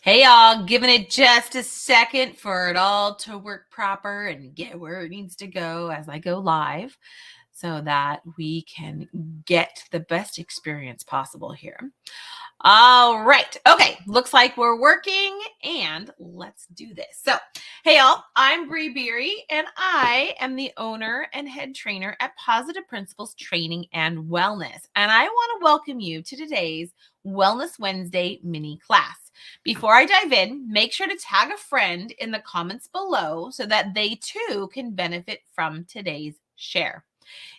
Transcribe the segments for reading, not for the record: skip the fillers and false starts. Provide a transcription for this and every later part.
Hey y'all, giving it just a second for it all to work proper and get where it needs to go as I go live so that we can get the best experience possible here. All right. Okay. Looks like we're working and let's do this. So, hey y'all, I'm Bree Beery and I am the owner and head trainer at Pawsitive Principles Training and Wellness. And I want to welcome you to today's Wellness Wednesday mini class. Before I dive in, make sure to tag a friend in the comments below so that they too can benefit from today's share.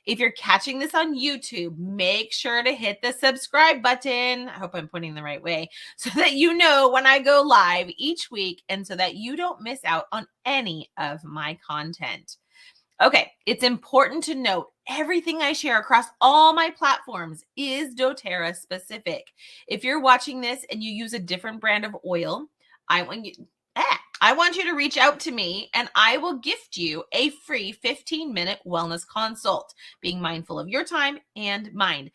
If you're catching this on YouTube, make sure to hit the subscribe button. I hope I'm pointing the right way so that you know when I go live each week and so that you don't miss out on any of my content. Okay, it's important to note everything I share across all my platforms is doTERRA specific. If you're watching this and you use a different brand of oil, I want you to reach out to me and I will gift you a free 15-minute wellness consult, being mindful of your time and mine.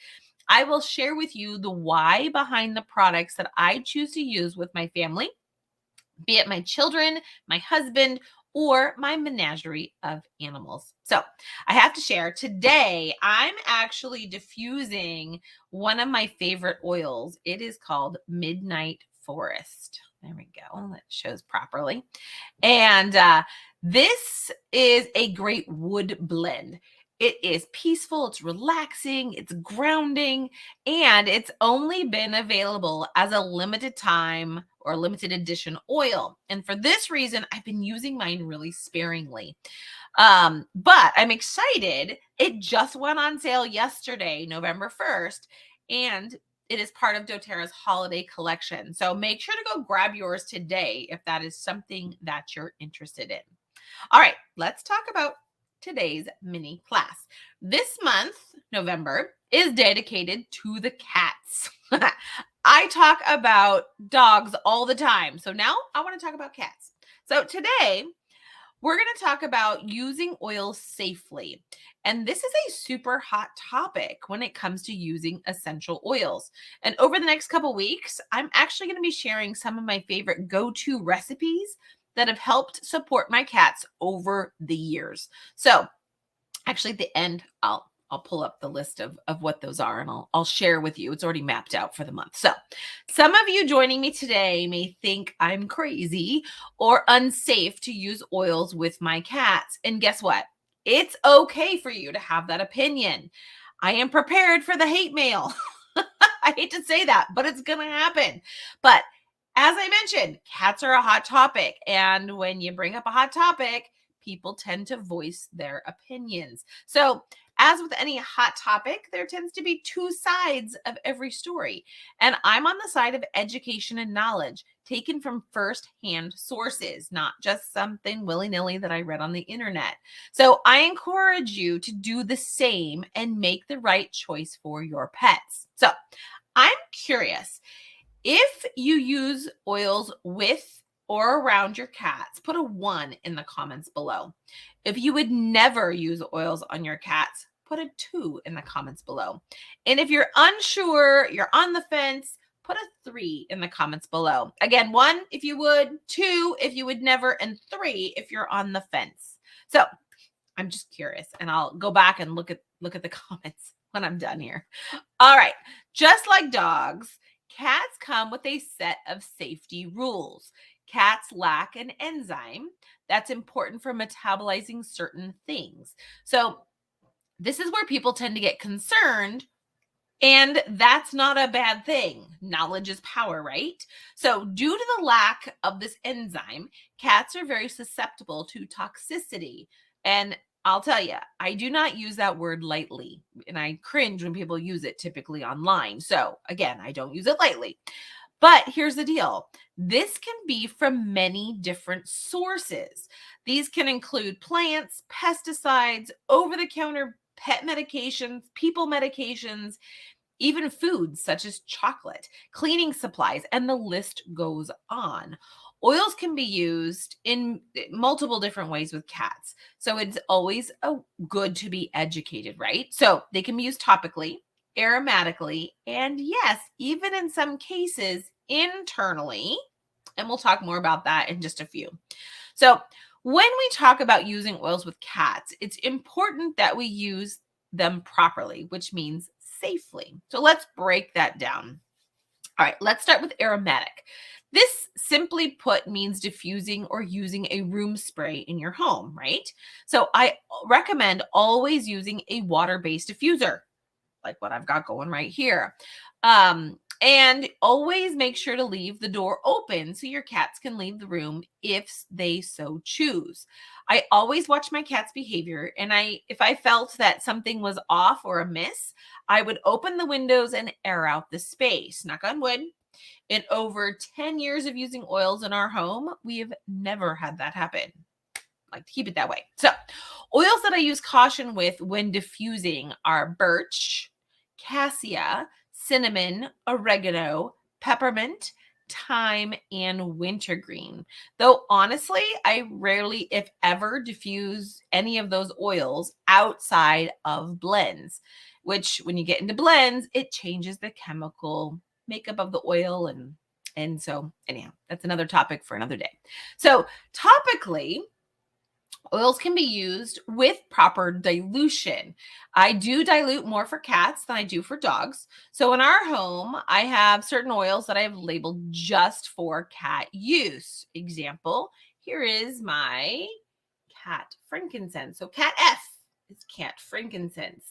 I will share with you the why behind the products that I choose to use with my family, be it my children, my husband, or my menagerie of animals. So I have to share today, I'm actually diffusing one of my favorite oils. It is called Midnight Forest. There we go. That shows properly. And this is a great wood blend. It is peaceful, it's relaxing, it's grounding, and it's only been available as a limited time or limited edition oil. And for this reason, I've been using mine really sparingly. But I'm excited. It just went on sale yesterday, November 1st, and it is part of doTERRA's holiday collection. So make sure to go grab yours today if that is something that you're interested in. All right, let's talk about today's mini class. This month, November, is dedicated to the cats. I talk about dogs all the time. So now I want to talk about cats. So today, we're going to talk about using oils safely. And this is a super hot topic when it comes to using essential oils. And over the next couple weeks, I'm actually going to be sharing some of my favorite go-to recipes that have helped support my cats over the years. So actually at the end, I'll pull up the list of what those are and I'll share with you. It's already mapped out for the month. So some of you joining me today may think I'm crazy or unsafe to use oils with my cats. And guess what? It's okay for you to have that opinion. I am prepared for the hate mail. I hate to say that, but it's going to happen. But as I mentioned, cats are a hot topic. And when you bring up a hot topic, people tend to voice their opinions. So as with any hot topic, there tends to be two sides of every story. And I'm on the side of education and knowledge taken from first-hand sources, not just something willy-nilly that I read on the internet. So I encourage you to do the same and make the right choice for your pets. So I'm curious, if you use oils with or around your cats, put a 1 in the comments below. If you would never use oils on your cats, put a 2 in the comments below. And if you're unsure, you're on the fence, put a 3 in the comments below. Again, 1 if you would, 2 if you would never, and 3 if you're on the fence. So I'm just curious, and I'll go back and look at the comments when I'm done here. All right, just like dogs, cats come with a set of safety rules. Cats lack an enzyme that's important for metabolizing certain things. So this is where people tend to get concerned, and that's not a bad thing. Knowledge is power, right? So due to the lack of this enzyme, cats are very susceptible to toxicity. And I'll tell you, I do not use that word lightly, and I cringe when people use it typically online. So again, I don't use it lightly. But here's the deal. This can be from many different sources. These can include plants, pesticides, over-the-counter pet medications, people medications, even foods such as chocolate, cleaning supplies, and the list goes on. Oils can be used in multiple different ways with cats. So it's always good to be educated, right? So they can be used topically, aromatically, and yes, even in some cases internally And we'll talk more about that in just a few. So when we talk about using oils with cats, it's important that we use them properly, which means safely. So let's break that down. All right, let's start with aromatic. This, simply put, means diffusing or using a room spray in your home, right? So I recommend always using a water-based diffuser, like what I've got going right here. And always make sure to leave the door open so your cats can leave the room if they so choose. I always watch my cat's behavior, and if I felt that something was off or amiss, I would open the windows and air out the space. Knock on wood. In over 10 years of using oils in our home, we have never had that happen. Like to keep it that way. So, oils that I use caution with when diffusing are birch, cassia, cinnamon, oregano, peppermint, thyme, and wintergreen. Though honestly, I rarely, if ever, diffuse any of those oils outside of blends, which when you get into blends, it changes the chemical makeup of the oil. And so anyhow, that's another topic for another day. So topically, oils can be used with proper dilution. I do dilute more for cats than I do for dogs. So in our home, I have certain oils that I have labeled just for cat use. Example, here is my cat frankincense. So cat F is cat frankincense.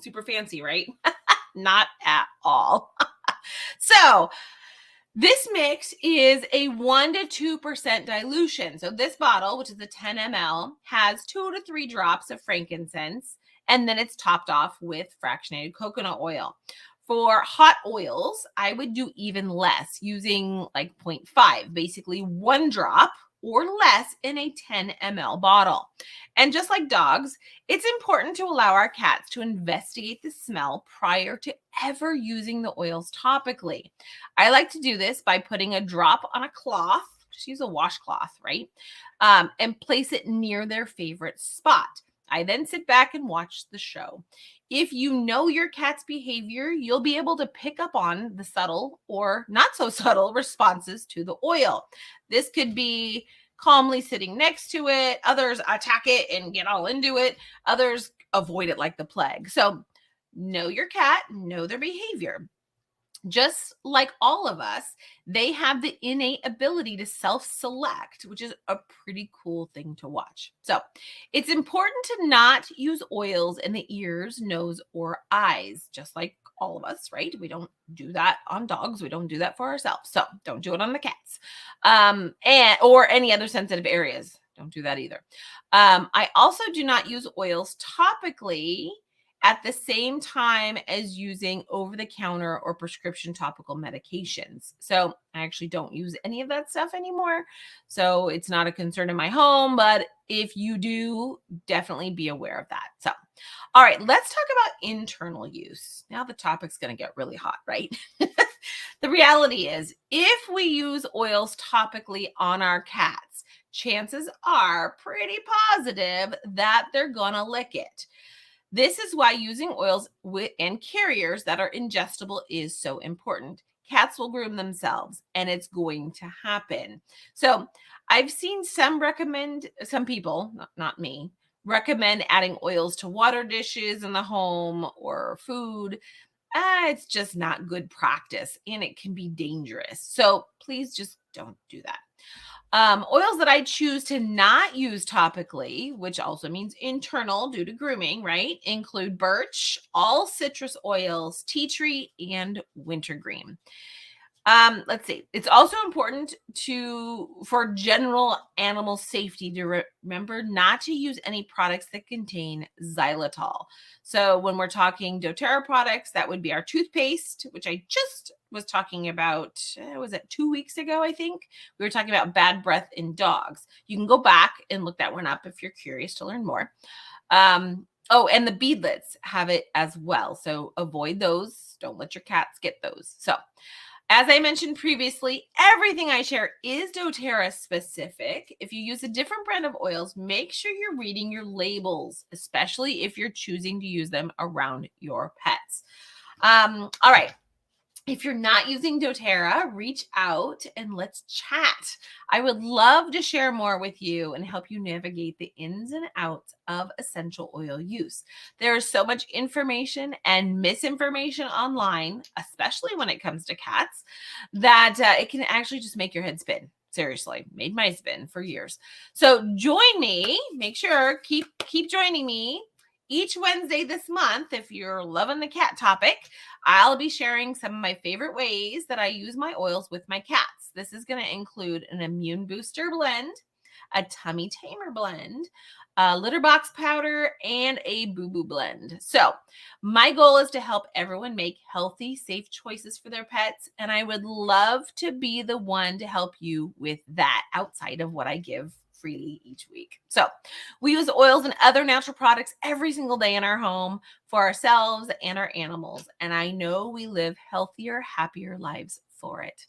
Super fancy, right? Not at all. So this mix is a 1 to 2% dilution. So this bottle, which is a 10 ml, has 2 to 3 drops of frankincense, and then it's topped off with fractionated coconut oil. For hot oils, I would do even less, using like 0.5, basically 1 drop or less in a 10 ml bottle. And just like dogs, it's important to allow our cats to investigate the smell prior to ever using the oils topically. I like to do this by putting a drop on a cloth, just use a washcloth, right? And place it near their favorite spot. I then sit back and watch the show. If you know your cat's behavior, you'll be able to pick up on the subtle or not so subtle responses to the oil. This could be calmly sitting next to it. Others attack it and get all into it. Others avoid it like the plague. So know your cat, know their behavior. Just like all of us, they have the innate ability to self-select, which is a pretty cool thing to watch. So it's important to not use oils in the ears, nose, or eyes, just like all of us, right? We don't do that on dogs. We don't do that for ourselves. So don't do it on the cats, or any other sensitive areas. Don't do that either. I also do not use oils topically at the same time as using over-the-counter or prescription topical medications. So I actually don't use any of that stuff anymore. So it's not a concern in my home, but if you do, definitely be aware of that. So, all right, let's talk about internal use. Now the topic's going to get really hot, right? The reality is, if we use oils topically on our cats, chances are pretty positive that they're going to lick it. This is why using oils and carriers that are ingestible is so important. Cats will groom themselves, and it's going to happen. So I've seen some people, not me, recommend adding oils to water dishes in the home or food. It's just not good practice, and it can be dangerous. So please just don't do that. Oils that I choose to not use topically, which also means internal due to grooming, right, include birch, all citrus oils, tea tree, and wintergreen. Let's see. It's also important for general animal safety to remember not to use any products that contain xylitol. So when we're talking doTERRA products, that would be our toothpaste, which I just was talking about, was it 2 weeks ago, I think? We were talking about bad breath in dogs. You can go back and look that one up if you're curious to learn more. Oh, and the beadlets have it as well. So avoid those. Don't let your cats get those. So as I mentioned previously, everything I share is doTERRA specific. If you use a different brand of oils, make sure you're reading your labels, especially if you're choosing to use them around your pets. All right. If you're not using doTERRA, reach out and let's chat. I would love to share more with you and help you navigate the ins and outs of essential oil use. There is so much information and misinformation online, especially when it comes to cats, that it can actually just make your head spin. Seriously, made my spin for years. So join me. Make sure keep joining me each Wednesday this month. If you're loving the cat topic, I'll be sharing some of my favorite ways that I use my oils with my cats. This is going to include an immune booster blend, a tummy tamer blend, a litter box powder, and a boo-boo blend. So my goal is to help everyone make healthy, safe choices for their pets. And I would love to be the one to help you with that outside of what I give freely each week. So we use oils and other natural products every single day in our home for ourselves and our animals. And I know we live healthier, happier lives for it.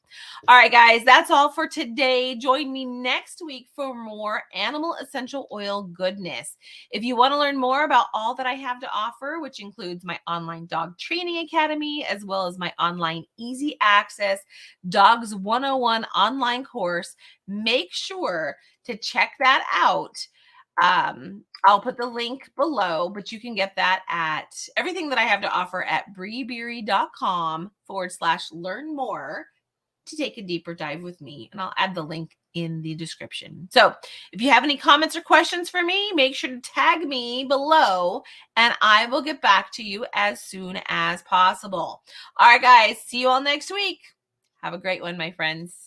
All right, guys, that's all for today. Join me next week for more animal essential oil goodness. If you want to learn more about all that I have to offer, which includes my online dog training academy, as well as my online easy access Dogs 101 online course, make sure to check that out. I'll put the link below, but you can get that at everything that I have to offer at breebeery.com/learn more to take a deeper dive with me. And I'll add the link in the description. So if you have any comments or questions for me, make sure to tag me below and I will get back to you as soon as possible. All right, guys, see you all next week. Have a great one, my friends.